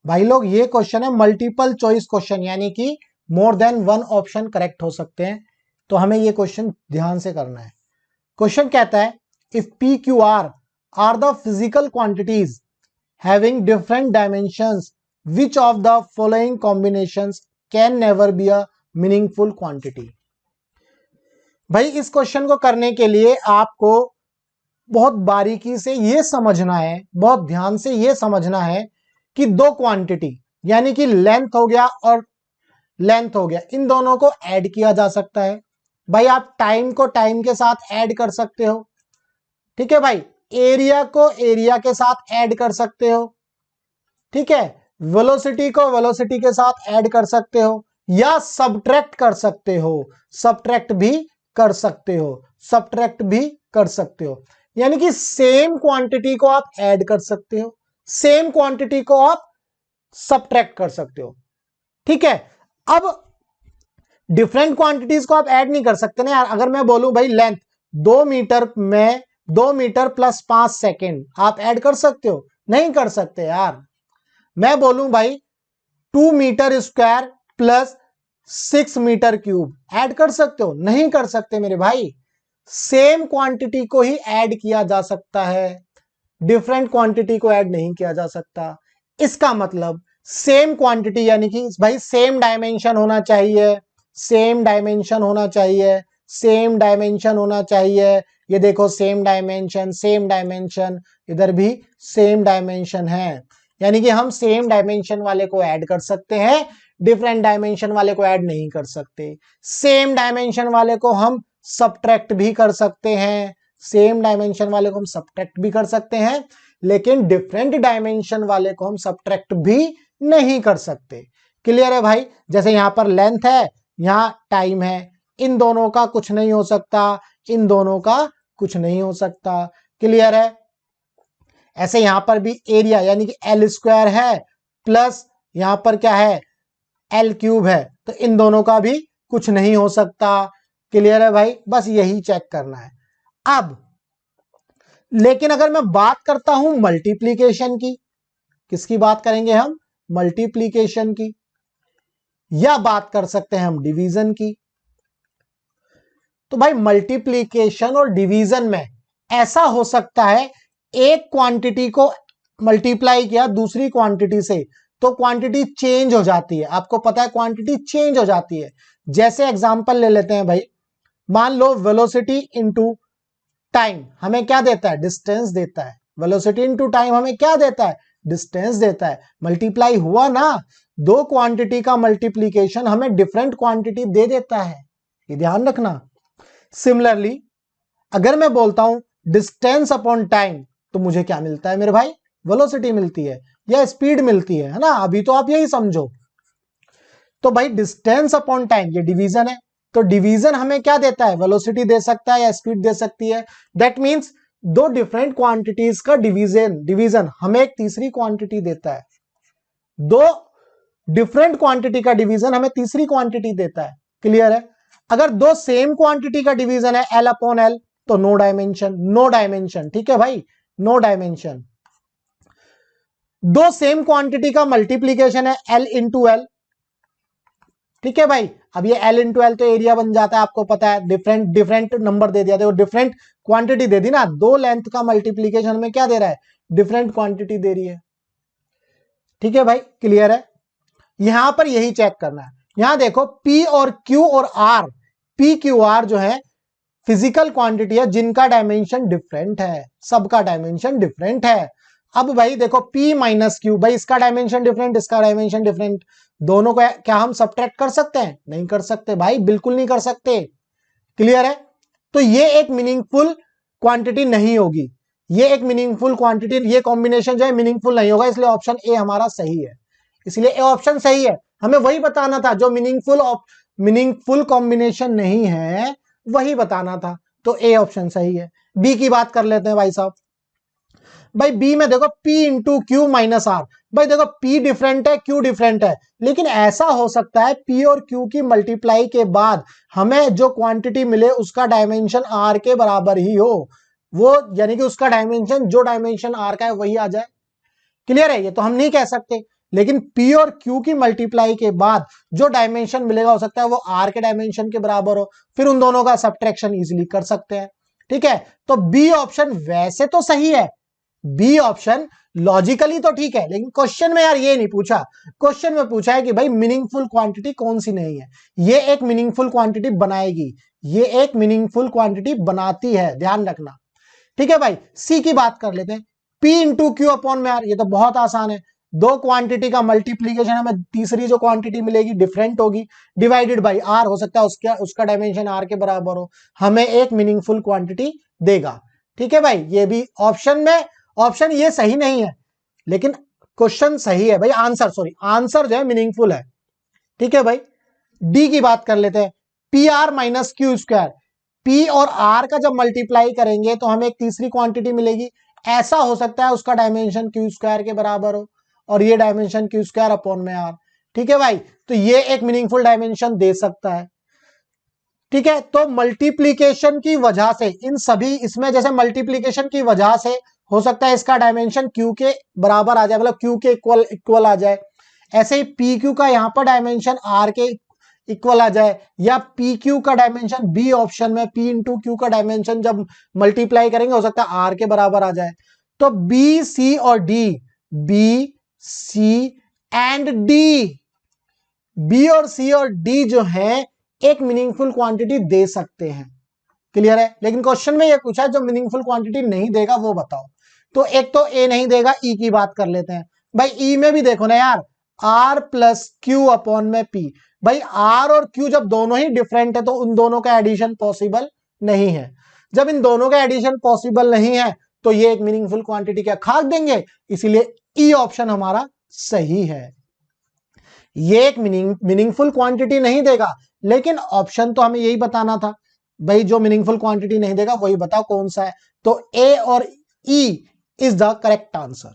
भाई लोग ये क्वेश्चन है मल्टीपल चॉइस क्वेश्चन, यानी कि more than one option correct हो सकते हैं, तो हमें ये क्वेश्चन ध्यान से करना है। क्वेश्चन कहता है if P Q R the physical quantities having different dimensions, which of the following combinations can never be a meaningful quantity. भाई इस क्वेश्चन को करने के लिए आपको बहुत बारीकी से ये समझना है, बहुत ध्यान से ये समझना है कि दो क्वांटिटी यानी कि लेंथ हो गया और लेंथ हो गया, इन दोनों को ऐड किया जा सकता है। भाई आप टाइम को टाइम के साथ ऐड कर सकते हो, ठीक है भाई, एरिया को एरिया के साथ ऐड कर सकते हो, ठीक है, वेलोसिटी को वेलोसिटी के साथ ऐड कर सकते हो, या सब्ट्रैक्ट कर सकते हो, सब्ट्रैक्ट भी कर सकते हो, सब्ट्रैक्ट भी कर सकते हो। यानी कि सेम क्वांटिटी को आप ऐड कर सकते हो, सेम क्वांटिटी को आप सब्ट्रैक्ट कर सकते हो, ठीक है। अब डिफरेंट क्वांटिटीज को आप ऐड नहीं कर सकते ना यार। अगर मैं बोलूं भाई लेंथ 2 मीटर में 2 मीटर प्लस 5 सेकेंड, आप ऐड कर सकते हो? नहीं कर सकते यार। मैं बोलूं भाई 2 metre square plus 6 metre cube, add कर सकते हो? नहीं कर सकते मेरे भाई। सेम क्वांटिटी को ही ऐड किया जा सकता है, डिफरेंट क्वांटिटी को ऐड नहीं किया जा सकता। इसका मतलब सेम क्वांटिटी यानी कि भाई सेम डायमेंशन होना चाहिए, सेम डायमेंशन होना चाहिए, सेम डायमेंशन होना चाहिए। ये देखो सेम डायमेंशन, सेम डायमेंशन, इधर भी सेम डायमेंशन है, यानी कि हम सेम डायमेंशन वाले को ऐड कर सकते हैं, डिफरेंट डायमेंशन वाले को ऐड नहीं कर सकते। सेम डायमेंशन वाले को हम सब्ट्रैक्ट भी कर सकते हैं, सेम डायमेंशन वाले को हम सब्ट्रैक्ट भी कर सकते हैं, लेकिन डिफरेंट डायमेंशन वाले को हम सब्ट्रैक्ट भी नहीं कर सकते। क्लियर है भाई? जैसे यहां पर लेंथ है, यहां टाइम है, इन दोनों का कुछ नहीं हो सकता, इन दोनों का कुछ नहीं हो सकता। क्लियर है? ऐसे यहां पर भी एरिया यानी कि एल स्क्वायर है प्लस यहां पर क्या है, एल क्यूब है, तो इन दोनों का भी कुछ नहीं हो सकता। क्लियर है भाई? बस यही चेक करना है। अब लेकिन अगर मैं बात करता हूं मल्टीप्लीकेशन की, किसकी बात करेंगे हम? मल्टीप्लीकेशन की, या बात कर सकते हैं हम डिवीजन की। तो भाई मल्टीप्लीकेशन और डिवीजन में ऐसा हो सकता है, एक क्वांटिटी को मल्टीप्लाई किया दूसरी क्वांटिटी से तो क्वांटिटी चेंज हो जाती है। आपको पता है क्वांटिटी चेंज हो जाती है। जैसे एग्जांपल ले लेते हैं भाई, मान लो वेलोसिटी इनटू टाइम हमें क्या देता है? डिस्टेंस देता है। वेलोसिटी इनटू टाइम हमें क्या देता है? डिस्टेंस देता है। मल्टीप्लाई हुआ ना, दो क्वांटिटी का मल्टीप्लीकेशन हमें डिफरेंट क्वांटिटी दे देता है, ये ध्यान रखना। सिमिलरली अगर मैं बोलता हूं डिस्टेंस अपॉन टाइम, तो मुझे क्या मिलता है मेरे भाई? वेलोसिटी मिलती है या स्पीड मिलती है ना? अभी तो आप यही समझो। तो भाई डिस्टेंस अपॉन टाइम ये डिवीजन है, तो डिवीजन हमें क्या देता है? वेलोसिटी दे सकता है या स्पीड दे सकती है। दैट मींस दो डिफरेंट क्वांटिटीज का डिवीजन हमें एक तीसरी क्वांटिटी देता है। दो डिफरेंट क्वांटिटी का डिवीजन हमें तीसरी क्वांटिटी देता है। क्लियर है? अगर दो सेम क्वांटिटी का डिवीजन है एल अपॉन एल, तो नो डायमेंशन, नो डायमेंशन, ठीक है भाई, नो डायमेंशन। दो सेम क्वांटिटी का मल्टीप्लीकेशन है एल इंटू एल, ठीक है भाई। अब ये एल इंटू एल तो एरिया बन जाता है, आपको पता है। डिफरेंट डिफरेंट नंबर दे दिया, देखो डिफरेंट क्वांटिटी दे दी ना, दो लेंथ का मल्टीप्लीकेशन में क्या दे रहा है? डिफरेंट क्वांटिटी दे रही है, ठीक है भाई। क्लियर है? यहां पर यही चेक करना है। यहां देखो P और Q और R, P Q R जो है फिजिकल क्वांटिटी है जिनका डायमेंशन डिफरेंट है, सबका डायमेंशन डिफरेंट है। अब भाई देखो P माइनस Q, भाई इसका डायमेंशन डिफरेंट, इसका डायमेंशन डिफरेंट, दोनों को क्या हम सब्ट्रैक्ट कर सकते हैं? नहीं कर सकते भाई, बिल्कुल नहीं कर सकते। क्लियर है? तो ये एक मीनिंगफुल क्वांटिटी नहीं होगी, ये एक मीनिंगफुल क्वांटिटी, ये कॉम्बिनेशन जो है मीनिंगफुल नहीं होगा, इसलिए ऑप्शन ए हमारा सही है। इसलिए ए ऑप्शन सही है। हमें वही बताना था जो मीनिंगफुल कॉम्बिनेशन नहीं है, वही बताना था, तो ए ऑप्शन सही है। बी की बात कर लेते हैं भाई साहब। भाई बी में देखो P into Q minus R, भाई देखो P डिफरेंट है, Q डिफरेंट है, लेकिन ऐसा हो सकता है P और Q की मल्टीप्लाई के बाद हमें जो क्वांटिटी मिले उसका डायमेंशन R के बराबर ही हो, वो यानी कि उसका डायमेंशन जो डायमेंशन R का है वही आ जाए। क्लियर है? ये तो हम नहीं कह सकते, लेकिन P और Q की मल्टीप्लाई के बाद जो डायमेंशन मिलेगा हो सकता है वो R के डायमेंशन के बराबर हो, फिर उन दोनों का सब्ट्रैक्शन इजीली कर सकते हैं। ठीक है, तो बी ऑप्शन वैसे तो सही है, बी ऑप्शन लॉजिकली तो ठीक है, लेकिन क्वेश्चन में यार ये नहीं पूछा। क्वेश्चन में पूछा है कि भाई मीनिंगफुल क्वांटिटी कौन सी नहीं है। ये एक मीनिंगफुल क्वांटिटी बनाएगी, ये एक मीनिंगफुल क्वांटिटी बनाती है, ध्यान रखना। ठीक है भाई, सी की बात कर लेते हैं। P इंटू क्यू अपॉन में आर, ये तो बहुत आसान है, दो क्वांटिटी का मल्टीप्लीकेशन, हमें तीसरी जो क्वांटिटी मिलेगी डिफरेंट होगी, डिवाइडेड बाई आर, हो सकता है उसका डायमेंशन आर के बराबर हो, हमें एक मीनिंगफुल क्वांटिटी देगा। ठीक है भाई, ये भी ऑप्शन में, ऑप्शन ये सही नहीं है, लेकिन क्वेश्चन सही है भाई, आंसर जो है मीनिंगफुल है। ठीक है भाई, डी की बात कर लेते हैं। P R minus Q square, P और आर का जब मल्टीप्लाई करेंगे तो हमें एक तीसरी क्वांटिटी मिलेगी, ऐसा हो सकता है उसका डायमेंशन क्यू स्क्वायर के बराबर हो, और ये डायमेंशन क्यू स्क्वायर अपॉन में आर। ठीक है भाई, तो ये एक मीनिंगफुल डायमेंशन दे सकता है। ठीक है, तो मल्टीप्लीकेशन की वजह से इन सभी, इसमें जैसे मल्टीप्लीकेशन की वजह से हो सकता है इसका डायमेंशन क्यू के बराबर आ जाए, मतलब क्यू के इक्वल आ जाए। ऐसे ही पी क्यू का यहां पर डायमेंशन आर के इक्वल आ जाए, या पी क्यू का डायमेंशन बी ऑप्शन में पी इंटू क्यू का डायमेंशन जब मल्टीप्लाई करेंगे हो सकता है आर के बराबर आ जाए। तो बी सी और D, B C and D, B और सी और डी जो है एक मीनिंगफुल क्वांटिटी दे सकते हैं। क्लियर है, लेकिन क्वेश्चन में ये पूछा है जो मीनिंगफुल क्वांटिटी नहीं देगा वो बताओ। तो एक तो ए नहीं देगा, ई की बात कर लेते हैं भाई। ई में भी देखो ना यार, आर प्लस क्यू अपॉन में पी, भाई आर और क्यू जब दोनों ही डिफरेंट है तो उन दोनों का एडिशन पॉसिबल नहीं है। जब इन दोनों का एडिशन पॉसिबल नहीं है तो ये एक मीनिंगफुल क्वांटिटी क्या खाक देंगे, इसीलिए ई ऑप्शन हमारा सही है। ये एक मीनिंगफुल क्वांटिटी नहीं देगा, लेकिन ऑप्शन तो हमें यही बताना था भाई, जो मीनिंगफुल क्वांटिटी नहीं देगा वही बताओ कौन सा है। तो ए और E is the correct answer.